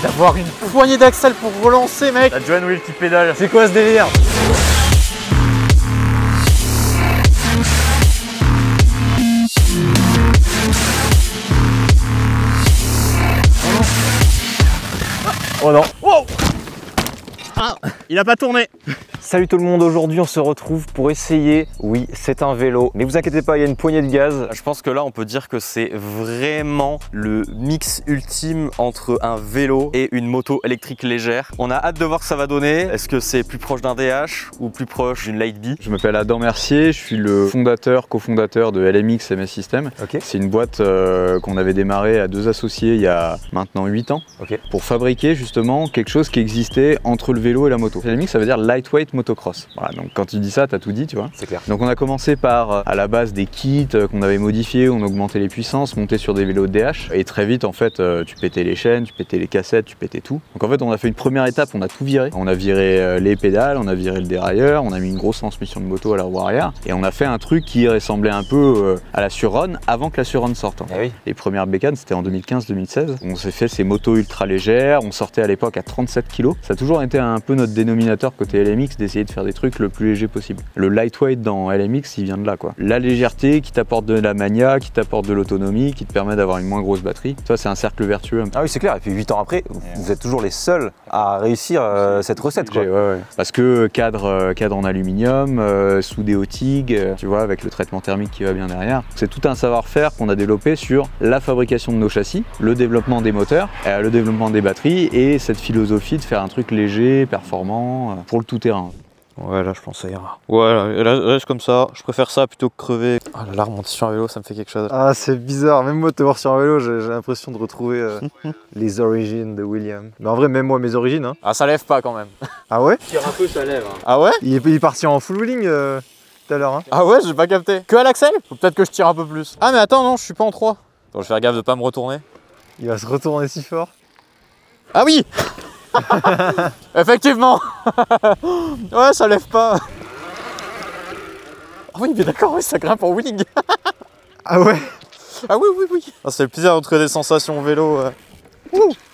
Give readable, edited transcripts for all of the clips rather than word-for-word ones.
d'avoir une poignée d'axel pour relancer, mec. La Joan Wheel qui pédale. C'est quoi ce délire? Oh non. Wow. Ah, il a pas tourné. Salut tout le monde, aujourd'hui on se retrouve pour essayer, oui c'est un vélo, mais vous inquiétez pas, il y a une poignée de gaz. Je pense que là on peut dire que c'est vraiment le mix ultime entre un vélo et une moto électrique légère. On a hâte de voir ce que ça va donner. Est-ce que c'est plus proche d'un DH ou plus proche d'une Lightbee? Je m'appelle Adam Mercier, je suis le fondateur, cofondateur de LMX MS System. Okay. C'est une boîte qu'on avait démarré à deux associés il y a maintenant 8 ans pour fabriquer justement quelque chose qui existait entre le vélo et la moto. LMX ça veut dire Lightweight Motocross. Voilà, donc quand tu dis ça, t'as tout dit, tu vois. C'est clair. Donc on a commencé par à la base des kits qu'on avait modifiés, on augmentait les puissances, monté sur des vélos de DH et très vite en fait tu pétais les chaînes, tu pétais les cassettes, tu pétais tout. Donc en fait on a fait une première étape, on a tout viré. On a viré les pédales, on a viré le dérailleur, on a mis une grosse transmission de moto à la roue arrière et on a fait un truc qui ressemblait un peu à la Sur-Ron avant que la Sur-Ron sorte. Ah oui. Les premières bécanes c'était en 2015-2016. On s'est fait ces motos ultra légères, on sortait à l'époque à 37 kg. Ça a toujours été un peu notre dénominateur côté LMX d'essayer de faire des trucs le plus léger possible. Le lightweight dans LMX, il vient de là quoi. La légèreté qui t'apporte de la mania, qui t'apporte de l'autonomie, qui te permet d'avoir une moins grosse batterie. Ça c'est un cercle vertueux. Ah oui c'est clair, et puis 8 ans après, vous êtes toujours les seuls à réussir cette recette quoi. Ouais. Parce que cadre en aluminium, soudé au TIG, tu vois, avec le traitement thermique qui va bien derrière. C'est tout un savoir-faire qu'on a développé sur la fabrication de nos châssis, le développement des moteurs, le développement des batteries et cette philosophie de faire un truc léger, performant, pour le tout-terrain. Ouais, là je pense que ça ira. Ouais, là, reste comme ça. Je préfère ça plutôt que crever. Ah là, remonter sur un vélo, ça me fait quelque chose. Ah, c'est bizarre. Même moi, te voir sur un vélo, j'ai l'impression de retrouver les origines de William. Mais en vrai, même moi, mes origines. Hein. Ah, ça lève pas quand même. Ah ouais? Tire un peu, ça lève. Hein. Ah ouais? Il est parti en full wheeling tout à l'heure. Hein. Ah ouais, j'ai pas capté. Que à l'axel? Faut peut-être que je tire un peu plus. Ah, mais attends, non, je suis pas en 3. Attends, je vais faire gaffe de pas me retourner. Il va se retourner si fort. Ah oui! Effectivement. Ouais, ça lève pas. Ah oui, mais d'accord, oui, ça grimpe en wheeling. Ah ouais? Ah oui. Ah, c'est le plaisir de retrouver des sensations vélo.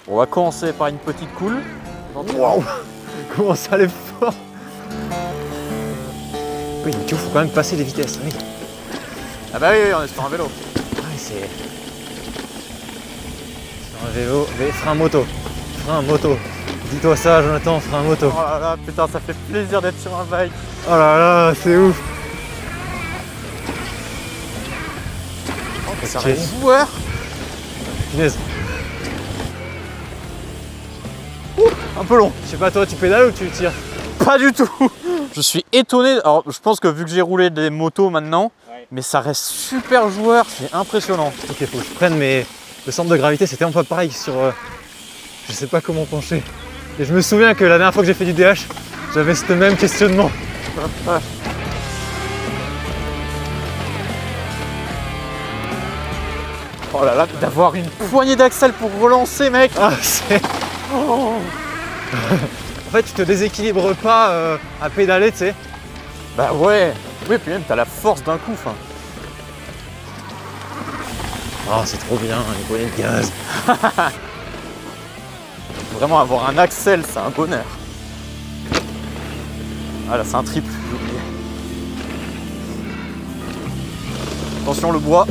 On va commencer par une petite cool. Waouh! Comment ça lève fort? Oui, mais tu vois, faut quand même passer les vitesses. Oui. Ah bah oui, on est sur un vélo. Ah oui, c'est... Sur un vélo, frein moto. Frein moto. Dis-toi ça, Jonathan, frein moto. Oh là là, putain, ça fait plaisir d'être sur un bike. Oh là là, c'est ouf. C'est un joueur. Punaise. Un peu long. Je sais pas, toi, tu pédales ou tu tires? Pas du tout. Je suis étonné. Alors, je pense que vu que j'ai roulé des motos maintenant, mais ça reste super joueur. C'est impressionnant. Ok, faut que je prenne le centre de gravité, c'était un peu pareil sur... je sais pas comment pencher. Et je me souviens que la dernière fois que j'ai fait du DH, j'avais ce même questionnement. Oh là là, d'avoir une poignée d'axel pour relancer, mec. Ah, c'est... Oh. En fait, tu te déséquilibres pas à pédaler, tu sais. Bah ouais. Oui, puis même, t'as la force d'un coup, enfin. Oh, c'est trop bien, les poignées de gaz. Vraiment, avoir un axel, c'est un bonheur. Ah là, c'est un triple, j'ai oublié. Attention, le bois.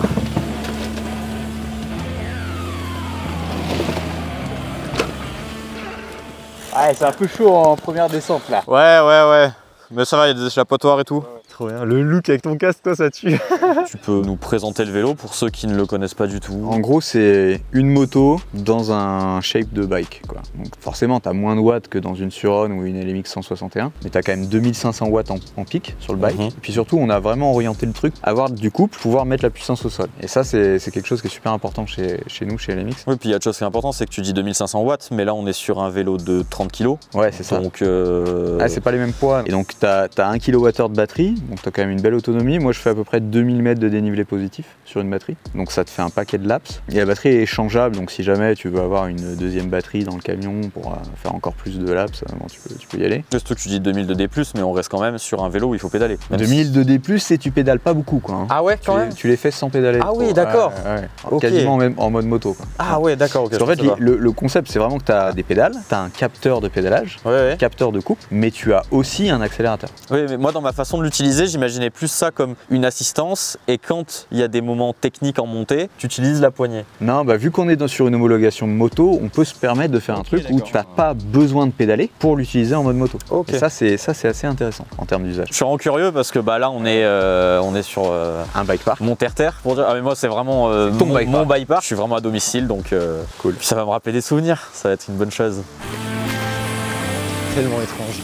Ah, c'est un peu chaud en première descente là. Ouais. Mais ça va, il y a des échappatoires et tout. Trop bien. Le look avec ton casque, toi, ça tue. Tu peux nous présenter le vélo pour ceux qui ne le connaissent pas du tout. En gros, c'est une moto dans un shape de bike, quoi. Donc forcément, tu as moins de watts que dans une Sur-Ron ou une LMX 161, mais tu as quand même 2500 watts en pic sur le bike. Et puis surtout, on a vraiment orienté le truc à avoir du couple, pouvoir mettre la puissance au sol. Et ça, c'est quelque chose qui est super important chez nous, chez LMX. Oui, puis il y a autre chose qui est important, c'est que tu dis 2500 watts, mais là, on est sur un vélo de 30 kg. Ouais, c'est ça. Donc, c'est pas les mêmes poids. Et donc, tu as 1 kWh de batterie, donc tu as quand même une belle autonomie. Moi je fais à peu près 2000 mètres de dénivelé positif sur une batterie, donc ça te fait un paquet de laps. Et la batterie est changeable, donc si jamais tu veux avoir une deuxième batterie dans le camion pour faire encore plus de laps, bon, tu peux y aller. Juste que tu dis 2000 de D+, mais on reste quand même sur un vélo où il faut pédaler. 2000 de D+, et tu pédales pas beaucoup quoi. Hein. Ah ouais, quand même. Tu les fais sans pédaler. Ah oui, d'accord. Ouais. Okay. Quasiment même en mode moto quoi. Ah ouais, d'accord. Okay, parce qu'en fait, le concept c'est vraiment que tu as des pédales, tu as un capteur de pédalage, capteur de coupe, mais tu as aussi un accélérateur. Oui, mais moi dans ma façon de l'utiliser, j'imaginais plus ça comme une assistance, et quand il y a des moments techniques en montée, tu utilises la poignée. Non, bah vu qu'on est sur une homologation moto, on peut se permettre de faire un truc où tu n'as pas besoin de pédaler pour l'utiliser en mode moto. Et ça c'est assez intéressant en termes d'usage. Je suis vraiment curieux parce que bah, là on est sur un bike park. Mon terre-terre pour dire. Ah mais moi c'est vraiment mon bike park. Je suis vraiment à domicile donc cool. Puis ça va me rappeler des souvenirs, ça va être une bonne chose. Tellement étrange.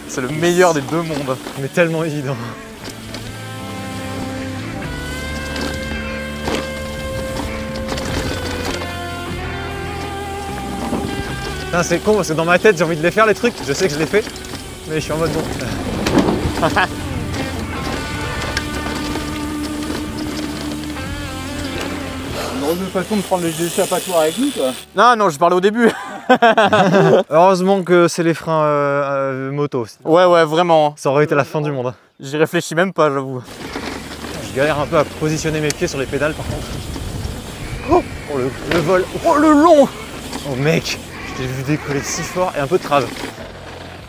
C'est le meilleur des deux mondes. Mais tellement évident. C'est con parce que dans ma tête j'ai envie de les faire les trucs, je sais que je les fais, mais je suis en mode bon. Une autre façon de prendre les échappatoires avec nous quoi. Non, je parlais au début. Heureusement que c'est les freins moto aussi. Ouais, vraiment. Ça aurait été la fin du monde. J'y réfléchis même pas, j'avoue. Je galère un peu à positionner mes pieds sur les pédales par contre. Oh le vol. Oh le long. Oh mec, je t'ai vu décoller si fort et un peu de trave.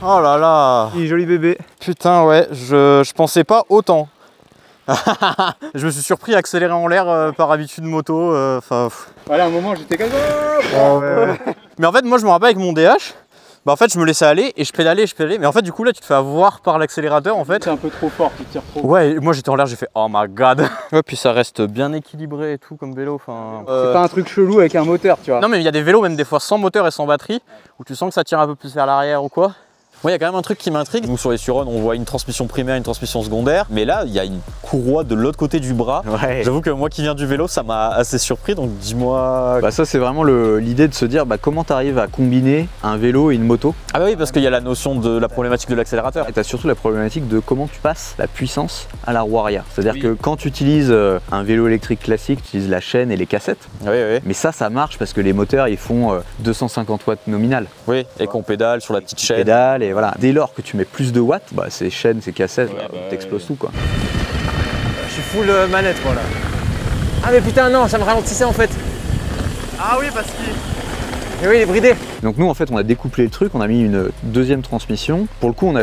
Oh là là. Il est joli bébé. Putain ouais, je pensais pas autant. Je me suis surpris à accélérer en l'air par habitude moto. Voilà, à un moment j'étais comme ça. Oh, ouais. Mais en fait, moi je me rappelle avec mon DH, bah en fait je me laissais aller et je pédalais. Mais en fait, du coup là, tu te fais avoir par l'accélérateur en fait. C'est un peu trop fort, tu tires trop. Ouais, et moi j'étais en l'air, j'ai fait oh my god. Ouais, puis ça reste bien équilibré et tout comme vélo. C'est pas un truc chelou avec un moteur, tu vois. Non, mais il y a des vélos, même des fois sans moteur et sans batterie, où tu sens que ça tire un peu plus vers l'arrière ou quoi. Moi, il y a quand même un truc qui m'intrigue. Nous, sur les Sur-Run, on voit une transmission primaire, une transmission secondaire. Mais là, il y a une courroie de l'autre côté du bras. Ouais. J'avoue que moi qui viens du vélo, ça m'a assez surpris. Donc dis-moi. Bah ça, c'est vraiment l'idée de se dire comment tu arrives à combiner un vélo et une moto. Ah bah oui, parce qu'il y a la notion de la problématique de l'accélérateur. Et tu as surtout la problématique de comment tu passes la puissance à la roue arrière. C'est-à-dire que quand tu utilises un vélo électrique classique, tu utilises la chaîne et les cassettes. Oui. Mais ça marche parce que les moteurs, ils font 250 watts nominal. Oui, et qu'on pédale sur la petite chaîne. Pédale et voilà. Dès lors que tu mets plus de watts, bah ces chaînes, ces cassettes, t'exploses tout quoi. Je suis full manette moi là. Ah mais putain non, ça me ralentissait en fait. Ah oui, parce qu'il... Mais oui, il est bridé. Donc nous en fait on a découplé le truc, on a mis une deuxième transmission. Pour le coup on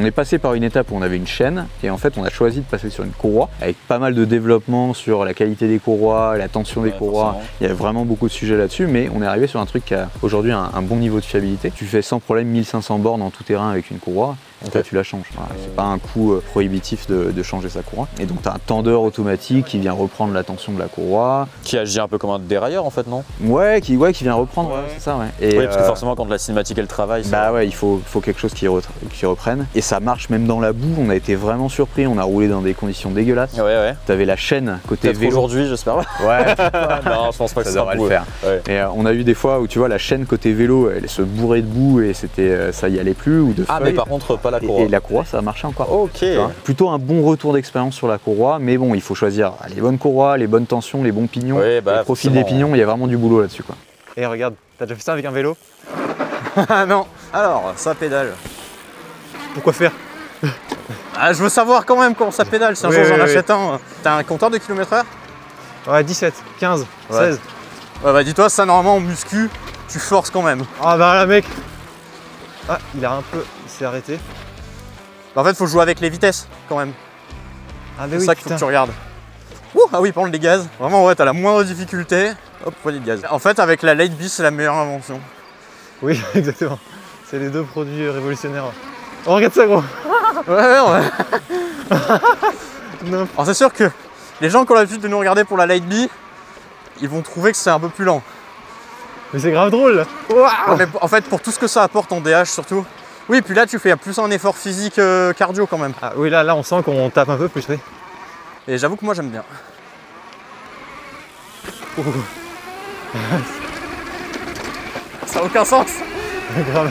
est passé par une étape où on avait une chaîne et en fait on a choisi de passer sur une courroie avec pas mal de développement sur la qualité des courroies, la tension des courroies. Forcément. Il y a vraiment beaucoup de sujets là-dessus, mais on est arrivé sur un truc qui a aujourd'hui un bon niveau de fiabilité. Tu fais sans problème 1500 bornes en tout terrain avec une courroie. Toi, tu la changes. Voilà, c'est pas un coût prohibitif de changer sa courroie. Et donc tu as un tendeur automatique qui vient reprendre la tension de la courroie. Qui agit un peu comme un dérailleur en fait, non? Ouais, qui vient reprendre, c'est ça, ouais. Et oui, parce que forcément quand la cinématique elle travaille. Bah ouais, il faut quelque chose qui reprenne. Et ça marche même dans la boue, on a été vraiment surpris, on a roulé dans des conditions dégueulasses. Ouais. T'avais la chaîne côté vélo. Aujourd'hui, j'espère. Ouais. Non, je pense pas que ça devrait le faire. Ouais. Et on a eu des fois où tu vois la chaîne côté vélo, elle se bourrait de boue et ça y allait plus ou de feuilles. Ah mais par contre pas la courroie. Et la courroie ça a marché encore. Ok. Plutôt un bon retour d'expérience sur la courroie, mais bon il faut choisir les bonnes courroies, les bonnes tensions, les bons pignons. Ouais, le profil des pignons, il y a vraiment du boulot là-dessus quoi. Et regarde, t'as déjà fait ça avec un vélo? Non. Alors, ça pédale. Pourquoi faire? Ah, je veux savoir quand même comment ça pédale, si un jour j'en achète un. T'as un compteur de kilomètres heure? Ouais, 17, 15, 16. Ouais, bah dis-toi, ça normalement en muscu, tu forces quand même. Ah bah là mec. Ah, il s'est arrêté. Bah, en fait, faut jouer avec les vitesses quand même. Ah mais c'est oui, ça qu'il faut que tu regardes. Ah oui, prendre les gaz. Vraiment, ouais, t'as la moindre difficulté. Hop, poignée de gaz. En fait, avec la Light Bee, c'est la meilleure invention. Oui, exactement. C'est les deux produits révolutionnaires. Oh, regarde ça, gros. Ouais. Non. Alors, c'est sûr que les gens qui ont l'habitude de nous regarder pour la Light Bee, ils vont trouver que c'est un peu plus lent. Mais c'est grave drôle, là. Ouais, mais en fait, pour tout ce que ça apporte en DH, surtout. Oui, puis là, tu fais plus un effort physique cardio quand même. Ah oui, là, on sent qu'on tape un peu plus, oui. Et j'avoue que moi, j'aime bien. Ça n'a aucun sens. Grave.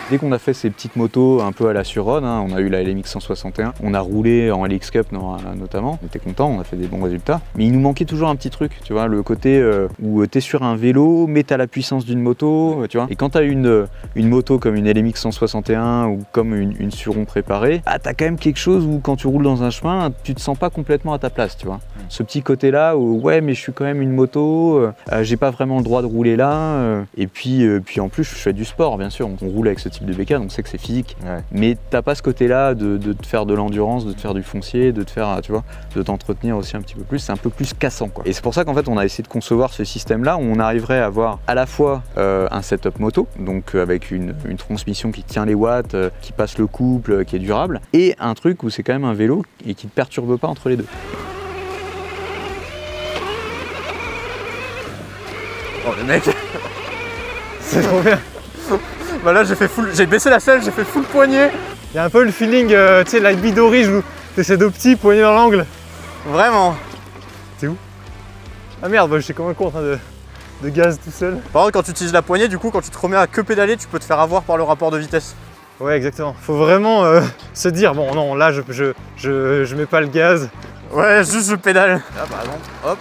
Dès qu'on a fait ces petites motos un peu à la Suron, hein, on a eu la LMX 161, on a roulé en LX Cup notamment, on était content, on a fait des bons résultats. Mais il nous manquait toujours un petit truc, tu vois, le côté où tu es sur un vélo, mais tu as la puissance d'une moto, tu vois. Et quand tu as une moto comme une LMX 161 ou comme une Suron préparée, bah, tu as quand même quelque chose où quand tu roules dans un chemin, tu te sens pas complètement à ta place, tu vois. Ce petit côté-là où ouais, mais je suis quand même une moto, j'ai pas vraiment le droit de rouler là. Et puis en plus, je fais du sport, bien sûr. On roule avec ce type de bécane, on sait que c'est physique. Ouais. Mais t'as pas ce côté-là de te faire de l'endurance, de te faire du foncier, de te faire, tu vois, de t'entretenir aussi un petit peu plus. C'est un peu plus cassant, quoi. Et c'est pour ça qu'en fait, on a essayé de concevoir ce système-là où on arriverait à avoir à la fois un setup moto, donc avec une transmission qui tient les watts, qui passe le couple, qui est durable, et un truc où c'est quand même un vélo et qui te perturbe pas entre les deux. Oh le mec, c'est trop bien. Bah là j'ai baissé la selle, j'ai fait full poignet. Il y a un peu le feeling, tu sais, la Bidori où t'essaies de petit poignet dans l'angle. Vraiment. C'est où? Ah merde, bah, j'étais comme un con en train de gaz tout seul. Par contre, quand tu utilises la poignée, du coup, quand tu te remets à que pédaler, tu peux te faire avoir par le rapport de vitesse. Ouais, exactement. Faut vraiment se dire, bon non, là je mets pas le gaz. Ouais, juste je pédale. Là par exemple, hop.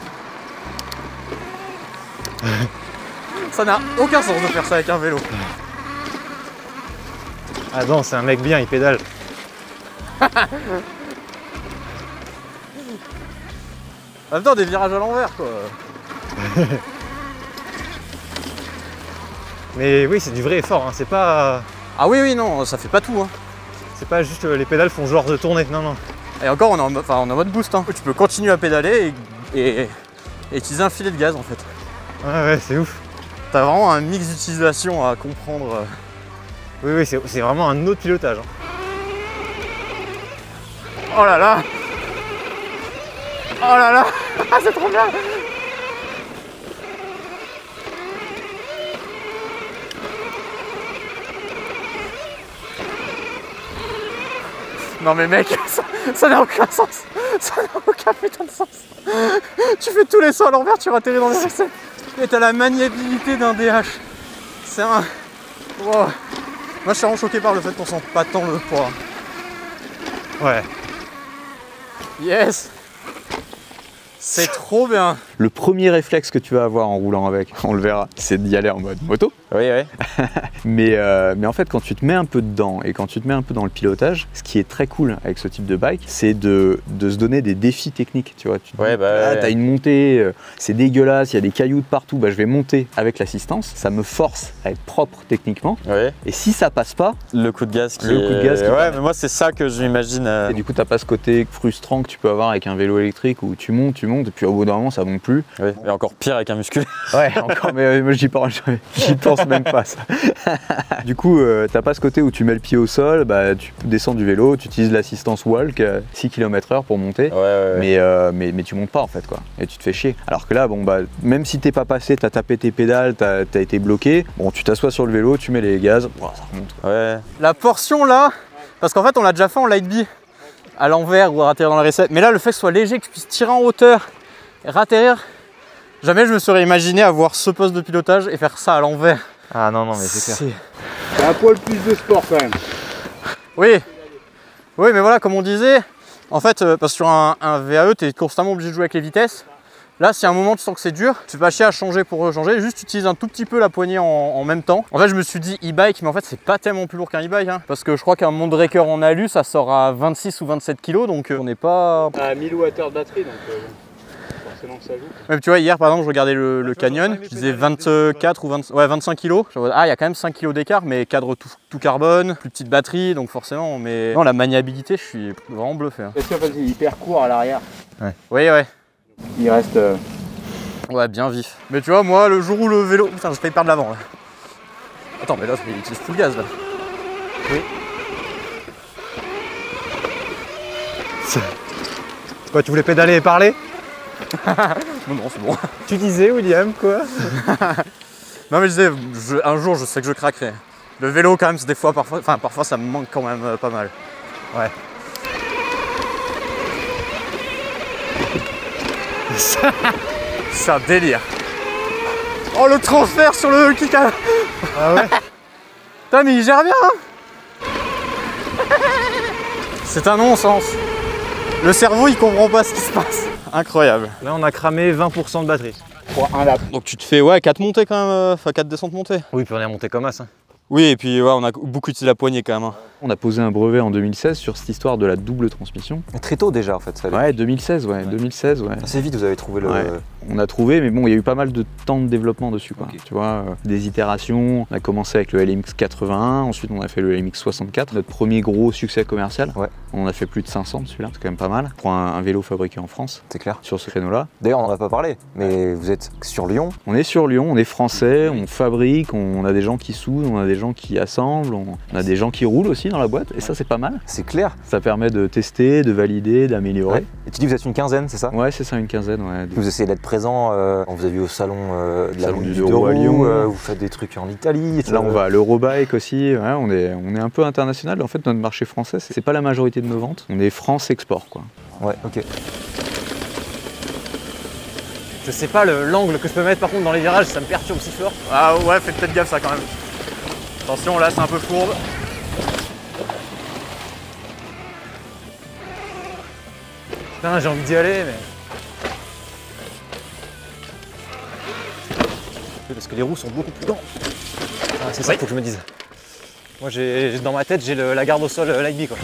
Ça n'a aucun sens de faire ça avec un vélo. Ah non, c'est un mec bien, il pédale. En même temps, des virages à l'envers, quoi. Mais oui, c'est du vrai effort, hein. C'est pas... Ah oui, oui, non, ça fait pas tout, hein. C'est pas juste les pédales font genre de tourner, non, non. Et encore, on est en mode boost, hein. Tu peux continuer à pédaler et utiliser un filet de gaz, en fait. Ouais, c'est ouf. T'as vraiment un mix d'utilisation à comprendre. Oui, oui, c'est vraiment un autre pilotage. Hein. Oh là là. Oh là là. C'est trop bien. Non mais mec, ça n'a aucun sens. Ça n'a aucun putain de sens. Tu fais tous les sauts à l'envers, tu atterris dans les RC. Et t'as la maniabilité d'un DH. C'est un... Wow. Moi je suis vraiment choqué par le fait qu'on sent pas tant le poids. Ouais. Yes. C'est trop bien. Le premier réflexe que tu vas avoir en roulant avec, on le verra, c'est d'y aller en mode moto. Oui, oui. mais en fait, quand tu te mets un peu dedans et quand tu te mets un peu dans le pilotage, ce qui est très cool avec ce type de bike, c'est de se donner des défis techniques. Tu vois, t'as une montée, c'est dégueulasse, il y a des cailloux de partout, bah, je vais monter avec l'assistance. Ça me force à être propre techniquement. Ouais. Et si ça passe pas, le coup de gaz qui ouais, mais moi c'est ça que j'imagine. Et du coup, t'as pas ce côté frustrant que tu peux avoir avec un vélo électrique où tu montes, et puis au bout d'un moment, ça monte plus. Oui. Et encore pire avec un musculaire. Ouais, encore, mais moi j'y pense même pas ça. Du coup, t'as pas ce côté où tu mets le pied au sol, bah, tu descends du vélo, tu utilises l'assistance walk 6 km/h pour monter, mais tu montes pas en fait, quoi. Et tu te fais chier. Alors que là, bon, bah, même si t'es pas passé, t'as tapé tes pédales, t'as été bloqué, bon, tu t'assois sur le vélo, tu mets les gaz, ça remonte. Ouais. La portion là, parce qu'en fait on l'a déjà fait en light B, à l'envers ou à atterrir dans le reset, mais là le fait que ce soit léger, que tu puisses tirer en hauteur et ratterrir, jamais je me serais imaginé avoir ce poste de pilotage et faire ça à l'envers. Ah non, mais c'est clair. Il y a un poil plus de sport quand même. Oui, oui, mais voilà, comme on disait, en fait, parce que sur un VAE, tu es constamment obligé de jouer avec les vitesses. Là, si à un moment tu sens que c'est dur, tu vas pas chier à changer pour changer, juste tu utilises un tout petit peu la poignée en même temps. En fait, je me suis dit e-bike, mais en fait, c'est pas tellement plus lourd qu'un e-bike, hein, parce que je crois qu'un Moonraker en alu, ça sort à 26 ou 27 kg, donc on n'est pas... À 1000 Wh de batterie, donc forcément que ça joue. Même tu vois, hier par exemple, je regardais le Canyon, je disais 24 ou 25 kg. Ah, il y a quand même 5 kg d'écart, mais cadre tout carbone, plus petite batterie, donc forcément, mais... Non, la maniabilité, je suis vraiment bluffé. Hein. C'est sûr parce qu'il est hyper court à l'arrière. Ouais. Oui, ouais. Il reste... Ouais, bien vif. Mais tu vois, moi, le jour où le vélo... Putain, j'ai failli perdre l'avant, là. Attends, mais là, il utilise full gaz, là. Oui. Quoi, tu voulais pédaler et parler? Non, c'est bon. Tu disais, William, quoi? Non, mais je disais, un jour, je sais que je craquerai. Le vélo, quand même, c'est des fois, parfois, ça me manque quand même pas mal. Ouais. C'est un délire. Oh, le transfert sur le kick à... Ah ouais. Putain, mais il gère bien, hein. C'est un non-sens. Le cerveau, il comprend pas ce qui se passe. Incroyable. Là, on a cramé 20% de batterie. Pour un lap. Donc tu te fais, ouais, 4 montées quand même, enfin 4 descentes montées. Oui, puis on est monté comme as. Hein. Oui, et puis ouais, on a beaucoup utilisé la poignée quand même. Hein. On a posé un brevet en 2016 sur cette histoire de la double transmission. Très tôt déjà en fait. Ça Ouais, 2016, ouais, 2016, ouais. Assez vite, vous avez trouvé le. Ouais. On a trouvé, mais bon, il y a eu pas mal de temps de développement dessus, quoi. Ok. Tu vois, des itérations. On a commencé avec le LMX 81, ensuite on a fait le LMX 64, notre premier gros succès commercial. Ouais. On en a fait plus de 500 de celui-là, c'est quand même pas mal. Pour un vélo fabriqué en France, C'est clair. sur ce créneau-là. D'ailleurs, on n'en a pas parlé, mais vous êtes sur Lyon. On est sur Lyon, on est français, on fabrique, on a des gens qui soudent, on a des gens qui assemblent, on a des gens qui roulent aussi dans la boîte, et ça c'est pas mal. C'est clair. Ça permet de tester, de valider, d'améliorer. Ouais. Et tu dis que vous êtes une quinzaine, c'est ça? Ouais, c'est ça, une quinzaine, ouais. Vous essayez d'être présent, on vous a vu au salon de la Salon Lune du du Euro à Lyon. vous faites des trucs en Italie. Là, on va à l'Eurobike aussi. Ouais, on est un peu international. En fait, notre marché français, c'est pas la majorité de nos ventes. On est France export, quoi. Ouais, ok. Je sais pas l'angle que je peux mettre par contre dans les virages, ça me perturbe si fort. Ah ouais, faites peut-être gaffe ça quand même. Attention, là c'est un peu fourbe. Putain, j'ai envie d'y aller, mais. Parce que les roues sont beaucoup plus grandes. Ah, c'est ça qu'il faut que je me dise. Moi, dans ma tête, j'ai la garde au sol Lightbee, quoi.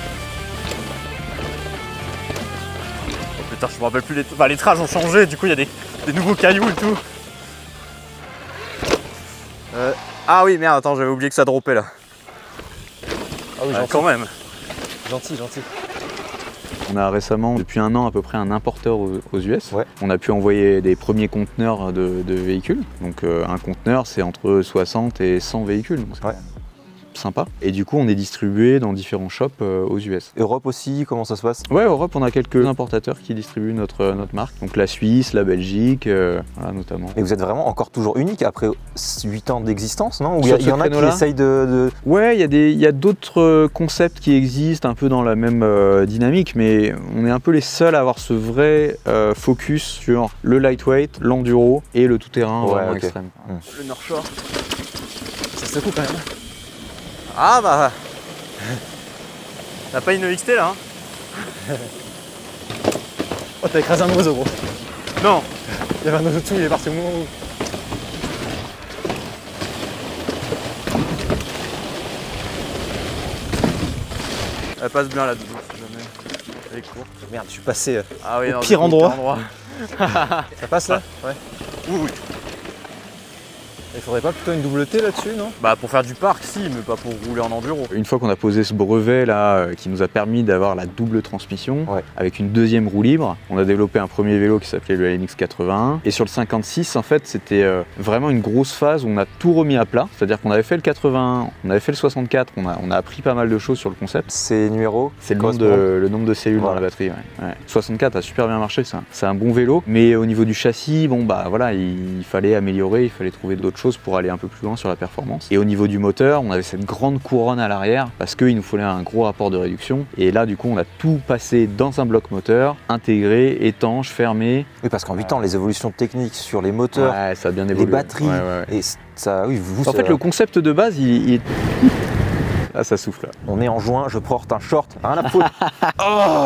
Oh, putain, je me rappelle plus, les traces ont changé, du coup il y a des nouveaux cailloux et tout. Ah oui, merde, attends, j'avais oublié que ça droppait là. Ah oui, Ah, gentil. quand même. Gentil, gentil. On a récemment, depuis un an à peu près, un importeur aux US. Ouais. On a pu envoyer des premiers conteneurs de véhicules. Donc un conteneur, c'est entre 60 et 100 véhicules. Donc, c'est Ouais. sympa. Et du coup, on est distribué dans différents shops aux US. Europe aussi, comment ça se passe? Ouais, Europe, on a quelques importateurs qui distribuent notre marque. Donc la Suisse, la Belgique, voilà, notamment. Et vous êtes vraiment encore toujours unique après 8 ans d'existence, non? Ou Sur il ce y en a qui créneau-là essayent de... Ouais, il y a d'autres concepts qui existent un peu dans la même dynamique, mais on est un peu les seuls à avoir ce vrai focus sur le lightweight, l'enduro et le tout-terrain Ouais, vraiment ok. extrême. Le North Shore. Ça secoue quand même. Ah bah. T'as pas une EXT là hein? Oh, t'as écrasé un oiseau, gros. Non. Il y avait un oiseau dessous, il est parti au moment où. Elle passe bien là-dedans, si jamais. Elle est courte. Merde, je suis passé. Ah oui, Au non, pire du coup, endroit. Ça passe là? Ouais. Oui, oui. Il faudrait pas plutôt une double T là-dessus, non? Bah pour faire du parc, si, mais pas pour rouler en enduro. Une fois qu'on a posé ce brevet là, qui nous a permis d'avoir la double transmission, Ouais. avec une deuxième roue libre, on a développé un premier vélo qui s'appelait le LMX 81. Et sur le 56, en fait, c'était vraiment une grosse phase où on a tout remis à plat. C'est-à-dire qu'on avait fait le 81, on avait fait le 64, on a appris pas mal de choses sur le concept. Ces numéros C'est le, correspondent. le nombre de cellules Voilà. dans la batterie. Ouais. Ouais. 64 a super bien marché, c'est un bon vélo. Mais au niveau du châssis, bon bah voilà, il fallait améliorer, il fallait trouver d'autres choses pour aller un peu plus loin sur la performance. Et au niveau du moteur, on avait cette grande couronne à l'arrière parce qu'il nous fallait un gros rapport de réduction. Et là, du coup, on a tout passé dans un bloc moteur, intégré, étanche, fermé. Oui, parce qu'en 8 ans, les évolutions techniques sur les moteurs, Ouais, ça a bien les évolué. batteries, Ouais, ouais, ouais. et ça, oui, vous, En fait, le concept de base, il est... Là, ça souffle. Là. on est en juin, je porte un short, rien à foutre.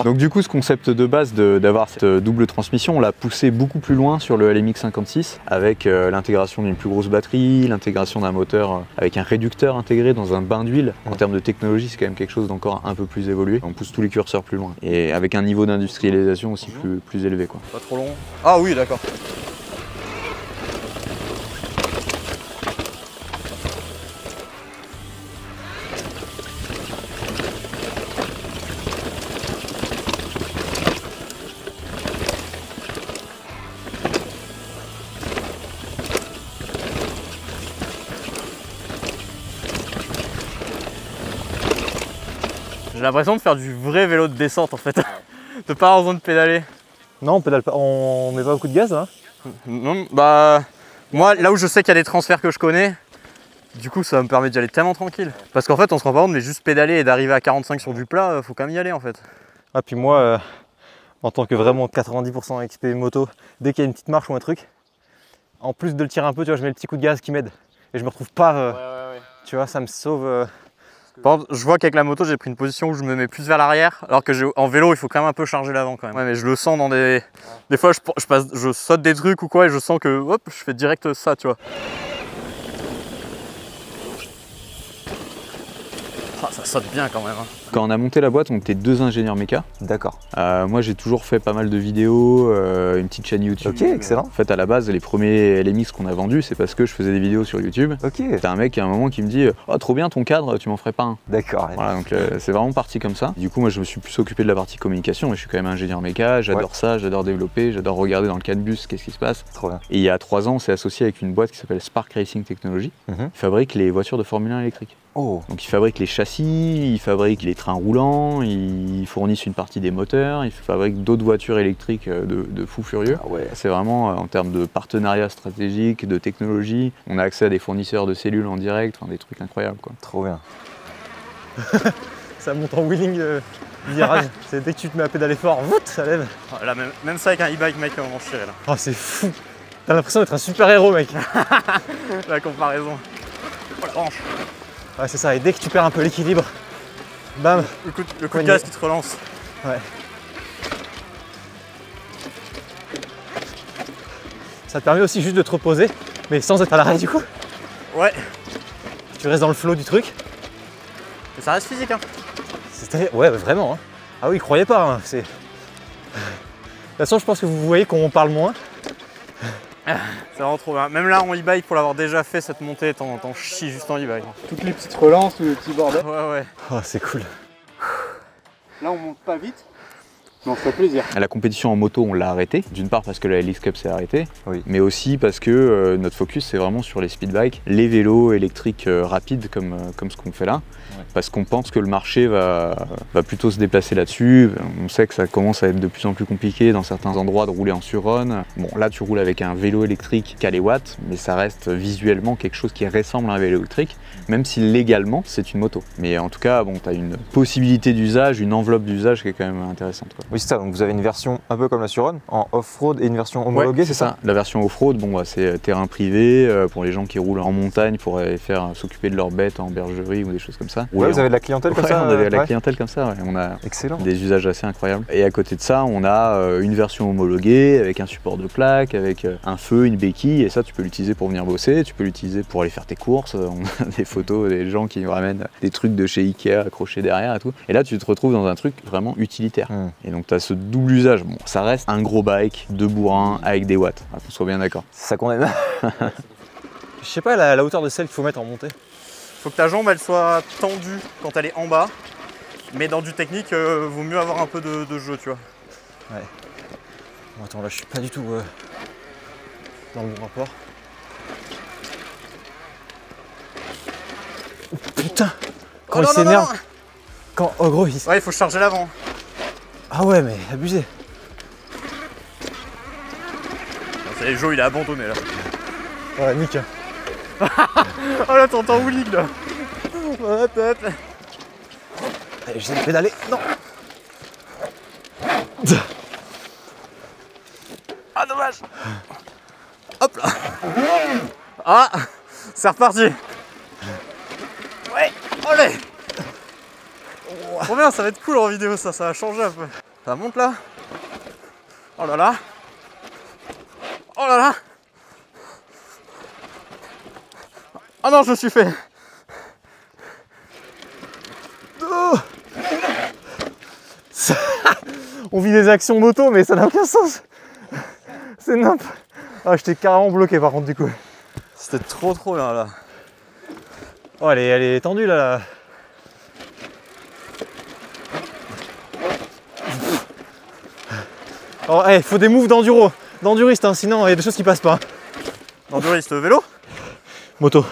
Donc du coup, ce concept de base d'avoir cette double transmission, on l'a poussé beaucoup plus loin sur le LMX 56 avec l'intégration d'une plus grosse batterie, l'intégration d'un moteur avec un réducteur intégré dans un bain d'huile. En termes de technologie, c'est quand même quelque chose d'encore un peu plus évolué. On pousse tous les curseurs plus loin et avec un niveau d'industrialisation aussi plus élevé, quoi. Pas trop long. Ah oui, d'accord. J'ai l'impression de faire du vrai vélo de descente en fait. De pas avoir besoin de pédaler. Non, on pédale pas, on met pas beaucoup de gaz là. Non, bah moi là où je sais qu'il y a des transferts que je connais, du coup ça me permet d'y aller tellement tranquille. Parce qu'en fait on se rend pas compte, mais juste pédaler et d'arriver à 45 sur du plat, faut quand même y aller en fait. Ah, puis moi, en tant que vraiment 90% XP moto, dès qu'il y a une petite marche ou un truc, en plus de le tirer un peu, tu vois, je mets le petit coup de gaz qui m'aide. Et je me retrouve pas Tu vois, ça me sauve. Par contre, je vois qu'avec la moto, j'ai pris une position où je me mets plus vers l'arrière, alors que en vélo, il faut quand même un peu charger l'avant quand même. Ouais, mais je le sens dans des... Des fois, je saute des trucs ou quoi, et je sens que, hop, je fais direct ça, tu vois. Ah, ça saute bien quand même. Hein. Quand on a monté la boîte, on était 2 ingénieurs méca. D'accord. Moi, j'ai toujours fait pas mal de vidéos, une petite chaîne YouTube. Ok, excellent. En fait, à la base, les premiers LMX qu'on a vendus, c'est parce que je faisais des vidéos sur YouTube. Ok. T'as un mec à un moment qui me dit « Oh, trop bien ton cadre, tu m'en ferais pas un ?» D'accord. Voilà, donc c'est vraiment parti comme ça. Du coup, moi, je me suis plus occupé de la partie communication, mais je suis quand même ingénieur méca, j'adore ça, j'adore développer, j'adore regarder dans le CAN-bus qu'est-ce qui se passe. Trop bien. Et il y a 3 ans, on s'est associé avec une boîte qui s'appelle Spark Racing Technology, qui fabrique les voitures de Formule 1 électriques. Oh. Donc ils fabriquent les châssis, ils fabriquent les trains roulants, ils fournissent une partie des moteurs, ils fabriquent d'autres voitures électriques de fous furieux. Ah ouais. C'est vraiment en termes de partenariat stratégique, de technologie, on a accès à des fournisseurs de cellules en direct, enfin, des trucs incroyables quoi. Trop bien. Ça monte en wheeling virage. C'est dès que tu te mets à pédaler fort, ça lève. Là, même ça avec un e-bike, mec, on va en chier là. Oh, c'est fou. T'as l'impression d'être un super héros, mec. La comparaison. Oh la branche. Ouais, c'est ça. Et dès que tu perds un peu l'équilibre, bam. Le coup de gaz qui te relance. Ouais. Ça te permet aussi juste de te reposer, mais sans être à l'arrêt du coup. Ouais. Tu restes dans le flow du truc. Mais ça reste physique, hein. Ouais, vraiment. Hein. Ah oui, croyez pas. Hein. De toute façon, je pense que vous voyez qu'on parle moins. C'est vraiment trop bien. Même là en e-bike, pour l'avoir déjà fait cette montée, t'en chies juste en e-bike. Toutes les petites relances ou les petits bordels. Ouais. Oh, c'est cool. Là, on monte pas vite, mais on se fait plaisir. La compétition en moto, on l'a arrêtée. D'une part parce que la LX Cup s'est arrêtée, Oui. mais aussi parce que notre focus c'est vraiment sur les speed bikes, les vélos électriques rapides comme ce qu'on fait là. Ouais. Parce qu'on pense que le marché va plutôt se déplacer là-dessus. On sait que ça commence à être de plus en plus compliqué dans certains endroits de rouler en sur-run. Bon, là tu roules avec un vélo électrique qui a les watts, mais ça reste visuellement quelque chose qui ressemble à un vélo électrique, même si légalement c'est une moto. Mais en tout cas, bon, tu as une possibilité d'usage, une enveloppe d'usage qui est quand même intéressante, quoi. Oui, c'est ça. Donc vous avez une version un peu comme la Sur-Run en off-road et une version homologuée, ouais, c'est ça. La version off-road, bon, c'est terrain privé pour les gens qui roulent en montagne pour aller s'occuper de leurs bêtes en bergerie ou des choses comme ça. Ouais, vous avez de la clientèle comme ça. On a de la clientèle comme ça. Ouais. On a Excellent. Des usages assez incroyables. Et à côté de ça, on a une version homologuée avec un support de plaque, avec un feu, une béquille. Et ça, tu peux l'utiliser pour venir bosser, tu peux l'utiliser pour aller faire tes courses. On a des photos des gens qui nous ramènent des trucs de chez Ikea accrochés derrière et tout. Et là, tu te retrouves dans un truc vraiment utilitaire. Et donc, tu as ce double usage. Bon, ça reste un gros bike de bourrin avec des watts. Qu'on soit bien d'accord. C'est ça qu'on aime. Je sais pas la hauteur de celle qu'il faut mettre en montée. Faut que ta jambe elle soit tendue quand elle est en bas. Mais dans du technique, vaut mieux avoir un peu de jeu, tu vois. Ouais. Bon, attends, là je suis pas du tout dans le bon rapport. Oh, putain! Quand il s'énerve. Quand. Oh gros, il. Ouais, il faut charger l'avant. Ah ouais, mais abusé. C'est Joe, il a abandonné là. Ouais, nique. Oh là, t'entends wheeling là. Hop, hop. Allez, j'essaie de pédaler. Non. Ah, dommage. Hop là. Ah, c'est reparti. Ouais, allez. Trop bien, ça va être cool en vidéo ça va changer un peu. Ça monte là. Oh là là. Oh là là. Oh non, je me suis fait. Oh. On vit des actions moto, mais ça n'a aucun sens. C'est nimp. Ah, j'étais carrément bloqué par contre du coup. C'était trop bien là. Oh, elle est tendue là. Alors, il faut des moves d'enduro. D'enduriste, hein, sinon il y a des choses qui passent pas. D'enduriste vélo? Moto.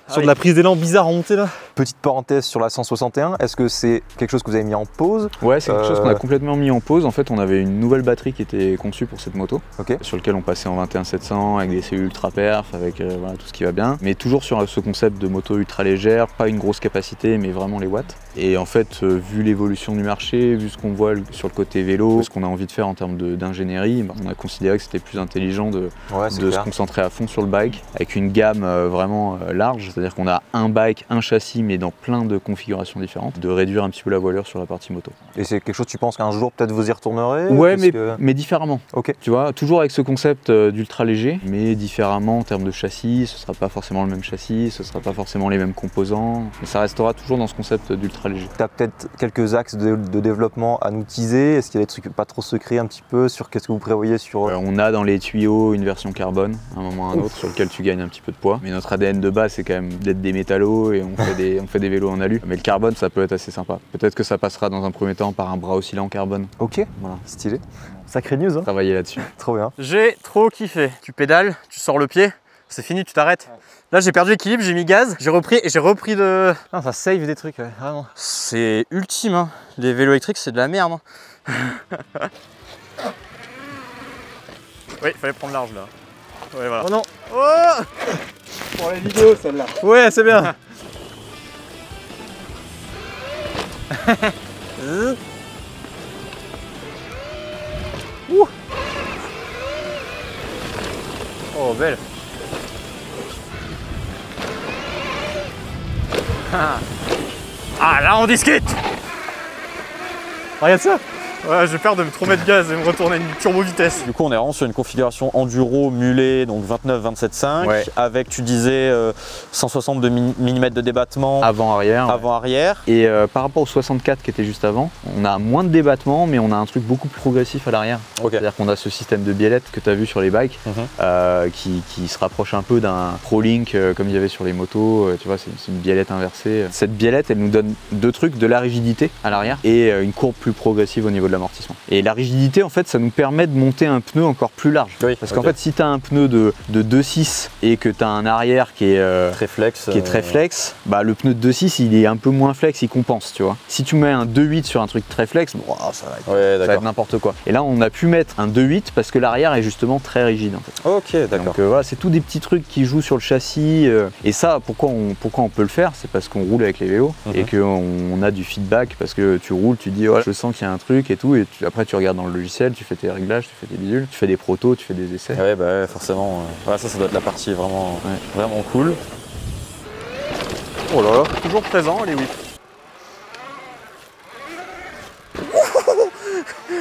Sur de la prise d'élan bizarre en montée là. Petite parenthèse sur la 161, est-ce que c'est quelque chose que vous avez mis en pause? Ouais, c'est quelque chose qu'on a complètement mis en pause. En fait, on avait une nouvelle batterie qui était conçue pour cette moto, sur laquelle on passait en 21-700 avec des cellules ultra perf, avec voilà, tout ce qui va bien. Mais toujours sur ce concept de moto ultra légère, pas une grosse capacité, mais vraiment les watts. Et en fait, vu l'évolution du marché, vu ce qu'on voit sur le côté vélo, ce qu'on a envie de faire en termes d'ingénierie, on a considéré que c'était plus intelligent de se concentrer à fond sur le bike, avec une gamme vraiment large, c'est-à-dire qu'on a un bike, un châssis, mais dans plein de configurations différentes, de réduire un petit peu la voilure sur la partie moto. Et c'est quelque chose, tu penses qu'un jour peut-être vous y retournerez? Ouais, mais différemment. Ok. Tu vois, toujours avec ce concept d'ultra léger, mais différemment en termes de châssis, ce sera pas forcément le même châssis, ce sera pas forcément les mêmes composants, mais ça restera toujours dans ce concept d'ultra léger. Tu as peut-être quelques axes de développement à nous teaser. Est-ce qu'il y a des trucs pas trop secrets un petit peu sur qu'est-ce que vous prévoyez sur... On a dans les tuyaux une version carbone, à un moment ou à un autre, sur lequel tu gagnes un petit peu de poids. Mais notre ADN de base, c'est quand même d'être des métallos et on fait des vélos en alu. Mais le carbone, ça peut être assez sympa. Peut-être que ça passera dans un premier temps par un bras oscillant en carbone. Ok, voilà, stylé. Sacré news, hein. Travailler là-dessus. Trop bien. J'ai trop kiffé. Tu pédales, tu sors le pied, c'est fini, tu t'arrêtes. Là j'ai perdu l'équilibre, j'ai mis gaz, j'ai repris de... Ah, ça save des trucs, ouais, vraiment. C'est ultime, hein. Les vélos électriques c'est de la merde. Hein. Oui, il fallait prendre large là. Ouais, voilà. Oh non. Oh Pour la vidéo, celle-là. Ouais, c'est bien. Oh, belle. Ah, là on discute. Regarde ça. Ouais, j'ai peur de me trop mettre gaz et me retourner à une turbo vitesse. Du coup, on est vraiment sur une configuration enduro mulet, donc 29-27.5, Ouais. avec, tu disais, 160 mm de débattement Avant-arrière. avant-arrière. Et par rapport au 64 qui était juste avant, on a moins de débattement, mais on a un truc beaucoup plus progressif à l'arrière. Ok. C'est-à-dire qu'on a ce système de biellette que tu as vu sur les bikes, qui se rapproche un peu d'un ProLink comme il y avait sur les motos. Tu vois, c'est une biellette inversée. Cette biellette, elle nous donne deux trucs, de la rigidité à l'arrière et une courbe plus progressive au niveau de l'amortissement. Et la rigidité, en fait, ça nous permet de monter un pneu encore plus large. Oui, Parce qu'en fait, si tu as un pneu de 2.6 et que tu as un arrière qui est Très flex. très flex, bah, le pneu de 2.6 il est un peu moins flex, il compense, tu vois. Si tu mets un 2.8 sur un truc très flex, bon, ça va être, Ouais, ça va d'accord. être n'importe quoi. Et là, on a pu mettre un 2.8 parce que l'arrière est justement très rigide, en fait. Ok, d'accord. Donc voilà, c'est tous des petits trucs qui jouent sur le châssis. Et ça, pourquoi on peut le faire, c'est parce qu'on roule avec les vélos et qu'on a du feedback, parce que tu roules, tu dis, oh, je sens qu'il y a un truc et tout, et après tu regardes dans le logiciel, tu fais tes réglages, tu fais tes bidules, tu fais des protos, tu fais des essais. Ouais, bah ouais, forcément. Voilà, ça doit être la partie vraiment, vraiment cool. Oh là là, toujours présent les whips.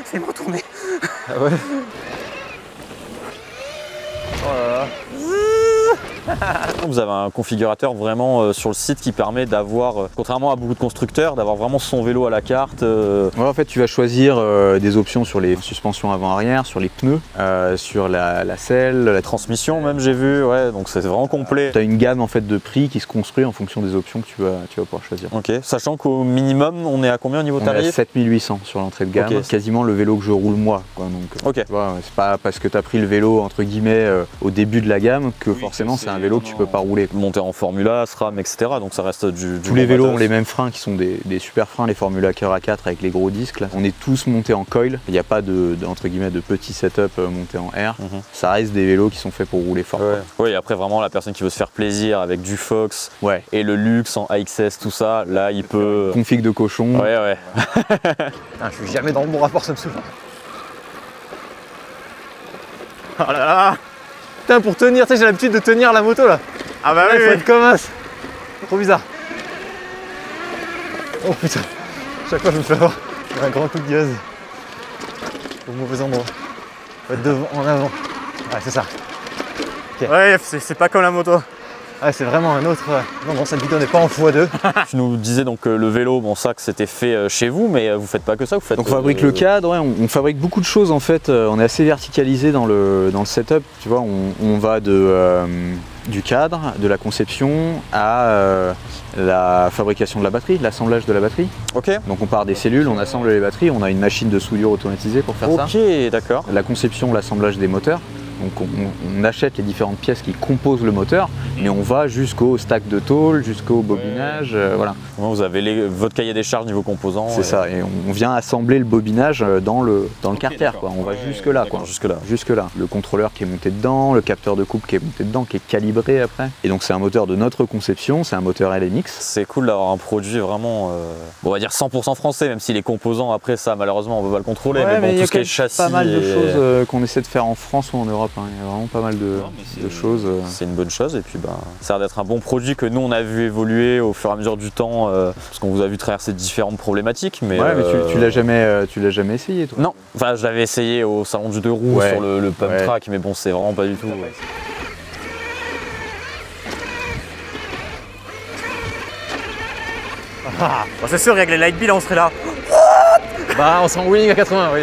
Fais-moi tourner. Ah ouais. Vous avez un configurateur vraiment sur le site qui permet d'avoir, contrairement à beaucoup de constructeurs, d'avoir vraiment son vélo à la carte. Ouais, en fait, tu vas choisir des options sur les suspensions avant-arrière, sur les pneus, sur la selle, la Transmission même, j'ai vu, ouais, donc c'est vraiment complet. Tu as une gamme en fait de prix qui se construit en fonction des options que tu vas pouvoir choisir. Ok, sachant qu'au minimum, on est à combien au niveau On est à tarif? 7800 sur l'entrée de gamme, Ok. quasiment le vélo que je roule moi, quoi. Donc, Ok. tu vois, c'est pas parce que tu as pris le vélo entre guillemets au début de la gamme que forcément c'est un vélo que tu peux pas rouler. Monter en Formula, SRAM, etc. Donc ça reste du Tous les bon vélos matos. ont les mêmes freins qui sont des super freins, les Formula Cœur A4 avec les gros disques. Là. On est tous montés en coil, il n'y a pas entre guillemets de petit setup monté en R. Ça reste des vélos qui sont faits pour rouler fort. Ouais. Oui, et après vraiment la personne qui veut se faire plaisir avec du Fox Ouais. et le luxe en AXS, tout ça, là il peut... Config de cochon. Ouais, ouais. Putain, je suis jamais dans le bon rapport, ça me saoule. Oh là là. Putain, pour tenir, tu sais, j'ai l'habitude de tenir la moto là. Ah bah Là, oui, il faut oui. être comme as. Trop bizarre. Oh putain. Chaque fois, je me fais avoir un grand coup de gaz. Au mauvais endroit. Faut être devant, en avant. Ouais, c'est ça. Ouais, c'est pas comme la moto. Ouais, c'est vraiment un autre. Non, cette vidéo n'est pas en x2. Tu nous disais donc que le vélo, bon ça que c'était fait chez vous, mais vous faites pas que ça, vous faites... Donc on fabrique le cadre, ouais, on fabrique beaucoup de choses en fait, on est assez verticalisé dans le setup, tu vois, on va du cadre, de la conception à la fabrication de la batterie, l'assemblage de la batterie. Ok. Donc on part des cellules, on assemble les batteries, on a une machine de soudure automatisée pour faire ça. Ok, d'accord. La conception, l'assemblage des moteurs. Donc on achète les différentes pièces qui composent le moteur, mais on va jusqu'au stack de tôle, jusqu'au bobinage, voilà. Vous avez votre cahier des charges niveau composants. C'est ça, et on vient assembler le bobinage dans le carter, quoi. On va jusque là, quoi. Jusque là. Le contrôleur qui est monté dedans, le capteur de coupe qui est monté dedans, qui est calibré après. Et donc c'est un moteur de notre conception, c'est un moteur LMX. C'est cool d'avoir un produit vraiment, on va dire 100% français, même si les composants après ça malheureusement on peut pas le contrôler. Ouais, mais bon, il y tout a ce qui est châssis. pas mal de choses qu'on essaie de faire en France ou en Europe. Hein. Il y a vraiment pas mal de choses. C'est une bonne chose et puis ça a l'air d'être un bon produit que nous on a vu évoluer au fur et à mesure du temps parce qu'on vous a vu traverser différentes problématiques. Mais, ouais, mais tu l'as jamais essayé toi? Non, enfin je l'avais essayé au salon du 2 roues sur le pump track, mais bon c'est vraiment pas du tout. Bon, c'est sûr, avec les light bills, on serait là. Bah, on sent wheeling à 80, oui.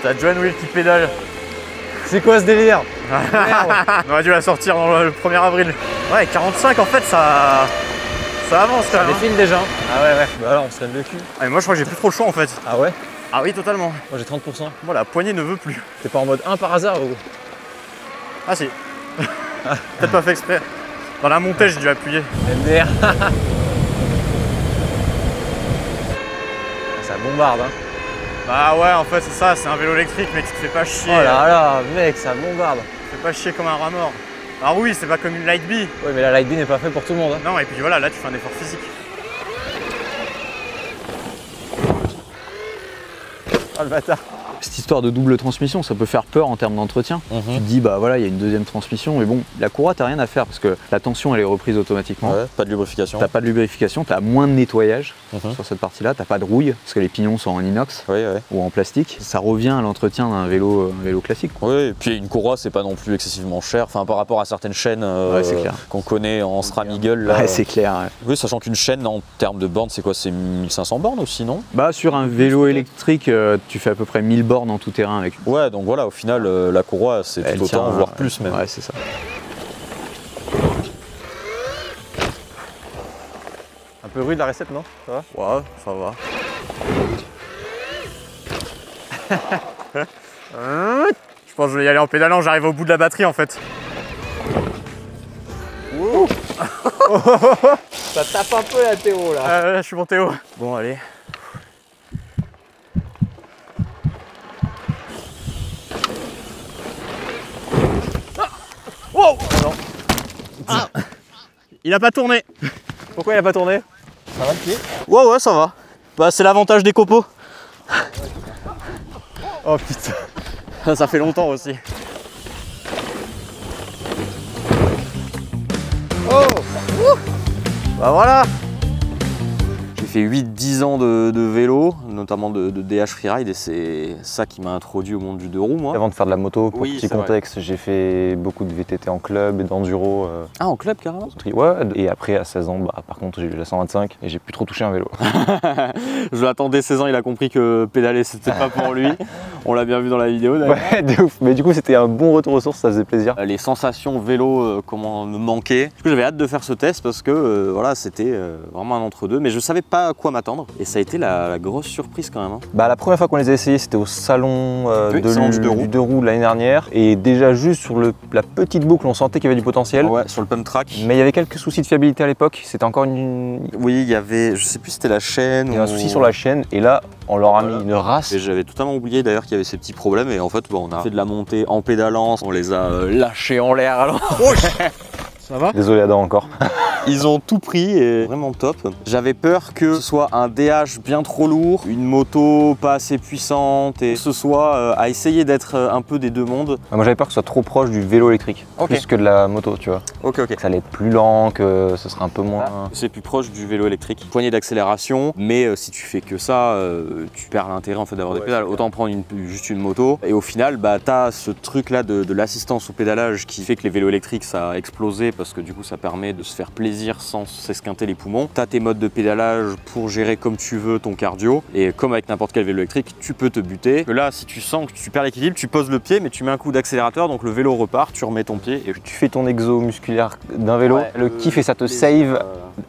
T'as John Will qui pédale. C'est quoi ce délire? On aurait dû la sortir dans le 1er avril. Ouais, 45 en fait, ça avance quand même. Ça défile déjà. Ah ouais. Bah alors, on se lève le cul. Ah, mais moi, je crois que j'ai plus trop le choix en fait. Ah ouais? Ah oui, totalement. Moi, j'ai 30%. Moi, la poignée ne veut plus. T'es pas en mode 1 par hasard ou? Ah si. Peut-être pas fait exprès. Dans la montée, j'ai dû appuyer. MDR. Ça bombarde, hein. Bah ouais, en fait, c'est ça, c'est un vélo électrique, mais tu te fais pas chier. Oh là là, mec, ça bombarde. Tu te fais pas chier comme un rat mort. Alors oui, c'est pas comme une light bee. Oui, mais la light bee n'est pas fait pour tout le monde. Hein. Non, et puis voilà, là, tu fais un effort physique. Oh le bâtard. Cette histoire de double transmission, ça peut faire peur en termes d'entretien. Tu te dis, bah voilà, il y a une deuxième transmission, mais bon, la courroie, t'as rien à faire parce que la tension, elle est reprise automatiquement. Ouais, pas de lubrification. T'as pas de lubrification, t'as moins de nettoyage sur cette partie-là, t'as pas de rouille parce que les pignons sont en inox ou en plastique. Ça revient à l'entretien d'un vélo classique. Oui, et puis une courroie, c'est pas non plus excessivement cher, enfin par rapport à certaines chaînes qu'on connaît en SRAM Eagle. Là, ouais, c'est clair. Ouais. Oui, sachant qu'une chaîne en termes de bornes, c'est quoi? C'est 1500 bornes aussi, non? Bah sur un vélo électrique, tu fais à peu près 1000 bornes en tout terrain avec. Ouais, donc voilà, au final, la courroie, c'est tout autant, voire plus même. Ouais, c'est ça. Un peu rude la recette, non? Ça va? Ouais, ça va. Je pense que je vais y aller en pédalant, j'arrive au bout de la batterie en fait. Ça tape un peu la Théo là. Je suis monté haut. Bon, allez. Wow! Non. Ah. Il a pas tourné. Pourquoi il a pas tourné? Ça va le pied? Ouais, ça va. Bah, c'est l'avantage des copeaux. Oh putain. Ça fait longtemps aussi. Oh! Bah voilà! J'ai fait 8-10 ans de vélo, notamment de DH Freeride, et c'est ça qui m'a introduit au monde du 2 roues, moi. Avant de faire de la moto, pour Oui, petit c'est contexte, j'ai fait beaucoup de VTT en club et d'enduro. Ah, en club carrément? Ouais, et après à 16 ans, bah, par contre j'ai eu la 125 et j'ai plus trop touché un vélo. Je l'attendais 16 ans, il a compris que pédaler c'était pas pour lui. On l'a bien vu dans la vidéo d'ailleurs. Ouais, de ouf. Mais du coup c'était un bon retour aux sources, ça faisait plaisir. Les sensations vélo, comment me manquaient. Du coup j'avais hâte de faire ce test parce que voilà, c'était vraiment un entre-deux, mais je savais pas à quoi m'attendre. Et ça a été la grosse surprise quand même. Hein. Bah, la première fois qu'on les a essayés, c'était au salon, salon du 2 roues l'année dernière. Et déjà juste sur la petite boucle, on sentait qu'il y avait du potentiel. Ouais, sur le pump track. Mais il y avait quelques soucis de fiabilité à l'époque. C'était encore une... Oui, il y avait, je sais plus si c'était la chaîne. Il y a un souci sur la chaîne et là, on leur a mis une race. Et j'avais totalement oublié d'ailleurs qu'il y avait ces petits problèmes. Et en fait, bon, on a fait de la montée en pédalant. On les a lâchés en l'air alors. Ça va? Désolé Adam encore. Ils ont tout pris et vraiment top. J'avais peur que ce soit un DH bien trop lourd, une moto pas assez puissante et que ce soit à essayer d'être un peu des deux mondes. Moi j'avais peur que ce soit trop proche du vélo électrique, plus que de la moto, tu vois. Ok. Que ça allait être plus lent, que ce serait un peu moins... C'est plus proche du vélo électrique. Poignée d'accélération, mais si tu fais que ça, tu perds l'intérêt en fait d'avoir des pédales. Autant prendre juste une moto. Et au final, bah, t'as ce truc là de l'assistance au pédalage qui fait que les vélos électriques ça a explosé parce que du coup ça permet de se faire plaisir plaisir sans s'esquinter les poumons. Tu as tes modes de pédalage pour gérer comme tu veux ton cardio. Et comme avec n'importe quel vélo électrique, tu peux te buter. Là, si tu sens que tu perds l'équilibre, tu poses le pied, mais tu mets un coup d'accélérateur, donc le vélo repart, tu remets ton pied. Et Tu fais ton exo musculaire d'un vélo, Ouais, le kiff et ça te save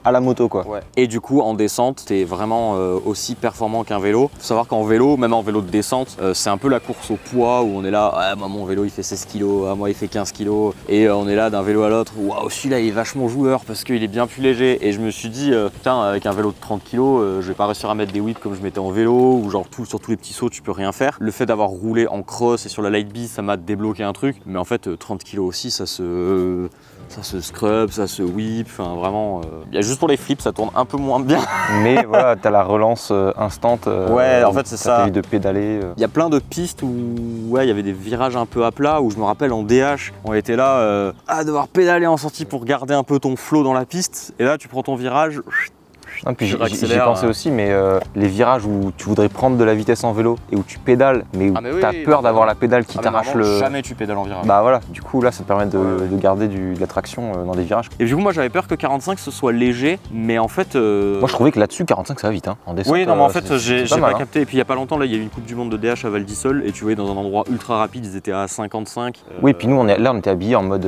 à la moto quoi. Ouais. Et du coup, en descente, tu es vraiment aussi performant qu'un vélo. Faut savoir qu'en vélo, même en vélo de descente, c'est un peu la course au poids où on est là, ah, moi mon vélo il fait 16 kg, ah, moi il fait 15 kg. Et on est là d'un vélo à l'autre, waouh, celui-là il est vachement joueur parce qu'il est bien plus léger. Et je me suis dit, putain, avec un vélo de 30 kg, je vais pas réussir à mettre des whips comme je mettais en vélo, ou genre sur tous les petits sauts, tu peux rien faire. Le fait d'avoir roulé en cross et sur la light bike, ça m'a débloqué un truc. Mais en fait, 30 kg aussi, ça se scrub, ça se whip, enfin vraiment. Il y a juste pour les flips, ça tourne un peu moins bien. Mais voilà, t'as la relance instant. Ouais, en fait, c'est ça. T'as de pédaler. Il y a plein de pistes où ouais, il y avait des virages un peu à plat, où je me rappelle en DH, on était là à devoir pédaler en sortie pour garder un peu ton flow dans la piste. Et là, tu prends ton virage. Non, puis j'y accélère, pensé aussi, mais les virages où tu voudrais prendre de la vitesse en vélo et où tu pédales, mais où Ah, mais oui, t'as peur d'avoir la pédale qui mais t'arrache normalement, le. Jamais tu pédales en virage. Bah voilà, du coup là ça te permet de garder de la traction dans des virages. Et du coup, moi j'avais peur que 45 ce soit léger, mais en fait. Moi je trouvais que là-dessus 45 ça va vite hein, en descente. Oui, non, mais en fait, j'ai c'est pas mal, capté. Et puis il y a pas longtemps, là, il y a eu une Coupe du Monde de DH à Val d'Isole, et tu voyais dans un endroit ultra rapide, ils étaient à 55. Oui, puis nous on était habillés en mode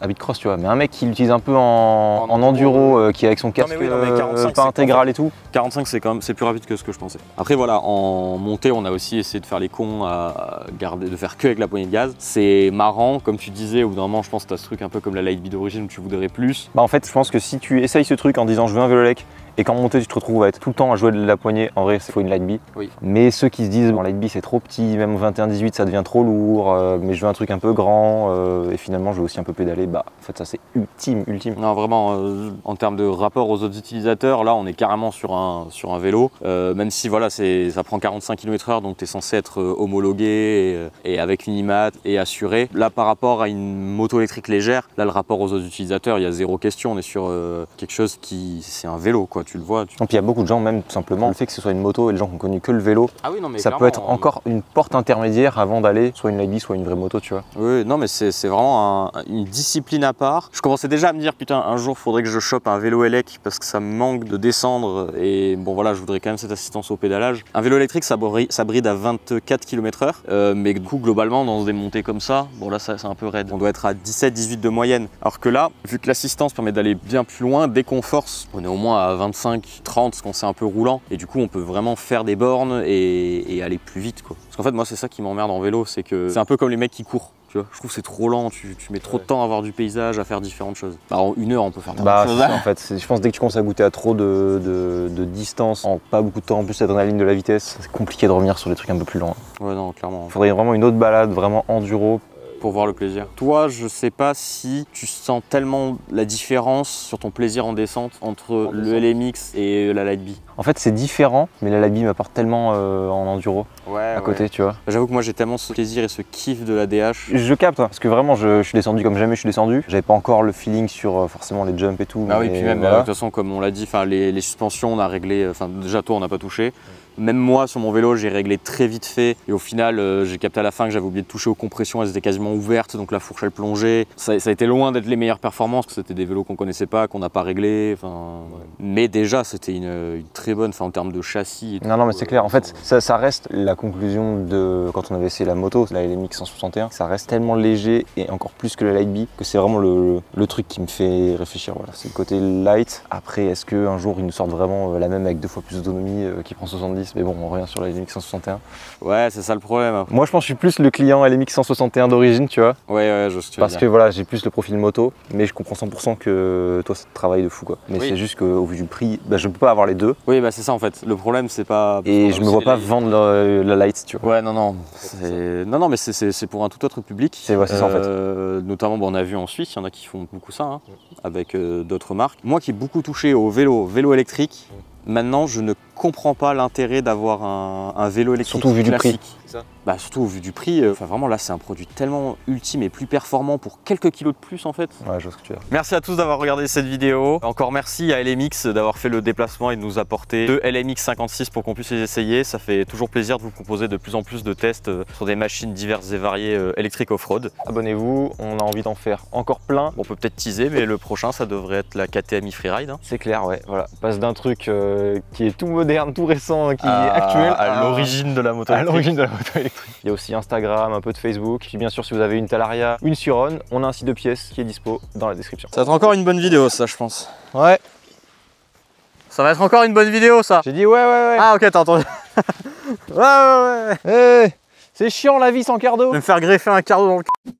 habit de cross, tu vois. Mais un mec qui l'utilise un peu en enduro, qui est avec son casque mais 45, pas intégral et tout. 45 c'est plus rapide que ce que je pensais. Après voilà, en montée on a aussi essayé de faire les cons à garder, de faire que avec la poignée de gaz. C'est marrant, comme tu disais, au bout d'un moment je pense que t'as ce truc un peu comme la light bike d'origine où tu voudrais plus. Bah en fait je pense que si tu essayes ce truc en disant je veux un vélo elec et qu'en montée tu te retrouves à être tout le temps à jouer de la poignée, en vrai il faut une light bike. Oui. Mais ceux qui se disent bon light bike c'est trop petit, même au 21-18 ça devient trop lourd, mais je veux un truc un peu grand et finalement je veux aussi un peu pédaler, bah en fait ça c'est ultime. Non vraiment, en termes de rapport aux autres utilisateurs, là on est carrément sur un vélo, même si voilà ça prend 45 km/h donc tu es censé être homologué et avec une IMAT et assuré. Là par rapport à une moto électrique légère, là le rapport aux autres utilisateurs, il y a zéro question, on est sur quelque chose qui, c'est un vélo quoi, tu le vois. Donc il y a beaucoup de gens même tout simplement, le fait que ce soit une moto et les gens qui ont connu que le vélo, Ah oui, non, mais ça peut être encore une porte intermédiaire avant d'aller soit une light bike soit une vraie moto tu vois. Oui, non mais c'est vraiment une discipline à part. Je commençais déjà à me dire putain un jour faudrait que je chope un vélo élec parce que ça me manque de descendre et bon voilà je voudrais quand même cette assistance au pédalage. Un vélo électrique ça bride à 24 km/h mais du coup globalement dans des montées comme ça, bon là c'est un peu raide. On doit être à 17-18 de moyenne. Alors que là, vu que l'assistance permet d'aller bien plus loin, dès qu'on force, on est au moins à 25-30 parce qu'on c'est un peu roulant et du coup on peut vraiment faire des bornes et aller plus vite quoi. Parce qu'en fait moi c'est ça qui m'emmerde en vélo, c'est que c'est un peu comme les mecs qui courent. Tu vois, je trouve que c'est trop lent, tu mets trop de temps à voir du paysage, à faire différentes choses. Bah, en 1 heure, on peut faire plein de choses. En fait, je pense que dès que tu commences à goûter à trop de distance, en pas beaucoup de temps, en plus l'adrénaline de la vitesse, c'est compliqué de revenir sur des trucs un peu plus lents. Ouais, non, clairement. Il faudrait vraiment une autre balade, vraiment enduro. Pour voir le plaisir. Toi, je sais pas si tu sens tellement la différence sur ton plaisir en descente entre le LMX et la light bike. En fait, c'est différent, mais la light bike m'apporte tellement en enduro à côté, tu vois. J'avoue que moi, j'ai tellement ce plaisir et ce kiff de la DH. Je capte, parce que vraiment, je suis descendu comme jamais je suis descendu. J'avais pas encore le feeling sur forcément les jumps et tout. Ah oui, puis même, voilà. de toute façon, comme on l'a dit, les suspensions, on a réglé, déjà toi, on n'a pas touché. Même moi, sur mon vélo, j'ai réglé très vite fait. Et au final, j'ai capté à la fin que j'avais oublié de toucher aux compressions. Elles étaient quasiment ouvertes, donc la fourche, elle plongeait. Ça a été loin d'être les meilleures performances, parce que c'était des vélos qu'on connaissait pas, qu'on n'a pas réglés. Mais déjà, c'était une très bonne, en termes de châssis. Non, mais c'est clair. En fait, ça reste la conclusion de quand on avait essayé la moto, la LMX 161. Ça reste tellement léger et encore plus que la light bike que c'est vraiment le truc qui me fait réfléchir. Voilà, c'est le côté light. Après, est-ce qu'un jour, ils nous sortent vraiment la même avec 2 fois plus d'autonomie qui prend 70? Mais bon, on revient sur la LMX 161. Ouais, c'est ça le problème. Moi, je pense que je suis plus le client LMX 161 d'origine, tu vois. Ouais, je sais. Parce que voilà, j'ai plus le profil moto, mais je comprends 100% que toi, ça te travaille de fou, quoi. Mais c'est juste qu'au vu du prix, je peux pas avoir les deux. Oui, c'est ça en fait. Le problème, c'est pas. Et je me vois pas vendre la light, tu vois. Ouais, non, mais c'est pour un tout autre public. C'est ça en fait. Notamment, on a vu en Suisse, il y en a qui font beaucoup ça, avec d'autres marques. Moi qui ai beaucoup touché au vélo électrique, maintenant, je ne comprends pas l'intérêt d'avoir un vélo électrique surtout vu classique. Du prix. Bah surtout au vu du prix, enfin vraiment là c'est un produit tellement ultime et plus performant pour quelques kilos de plus en fait. Ouais, je vois ce que tu veux dire. Merci à tous d'avoir regardé cette vidéo. Encore merci à LMX d'avoir fait le déplacement et de nous apporter deux LMX 56 pour qu'on puisse les essayer. Ça fait toujours plaisir de vous proposer de plus en plus de tests sur des machines diverses et variées électriques off-road. Abonnez-vous, on a envie d'en faire encore plein. On peut peut-être teaser, mais le prochain ça devrait être la KTM Freeride. Hein. C'est clair, ouais, voilà. On passe d'un truc qui est tout moderne, tout récent, qui est actuel à l'origine de la moto à électrique. l'origine de la moto électrique. Il y a aussi Instagram, un peu de Facebook. Puis bien sûr, si vous avez une Talaria, une Suron, on a un site de pièces qui est dispo dans la description. Ça va être encore une bonne vidéo, ça, je pense. Ouais. Ça va être encore une bonne vidéo, ça. J'ai dit ouais. Ah, ok, t'as entendu. ouais. Hey, c'est chiant la vie sans cardo. Je vais me faire greffer un cardo dans le cul.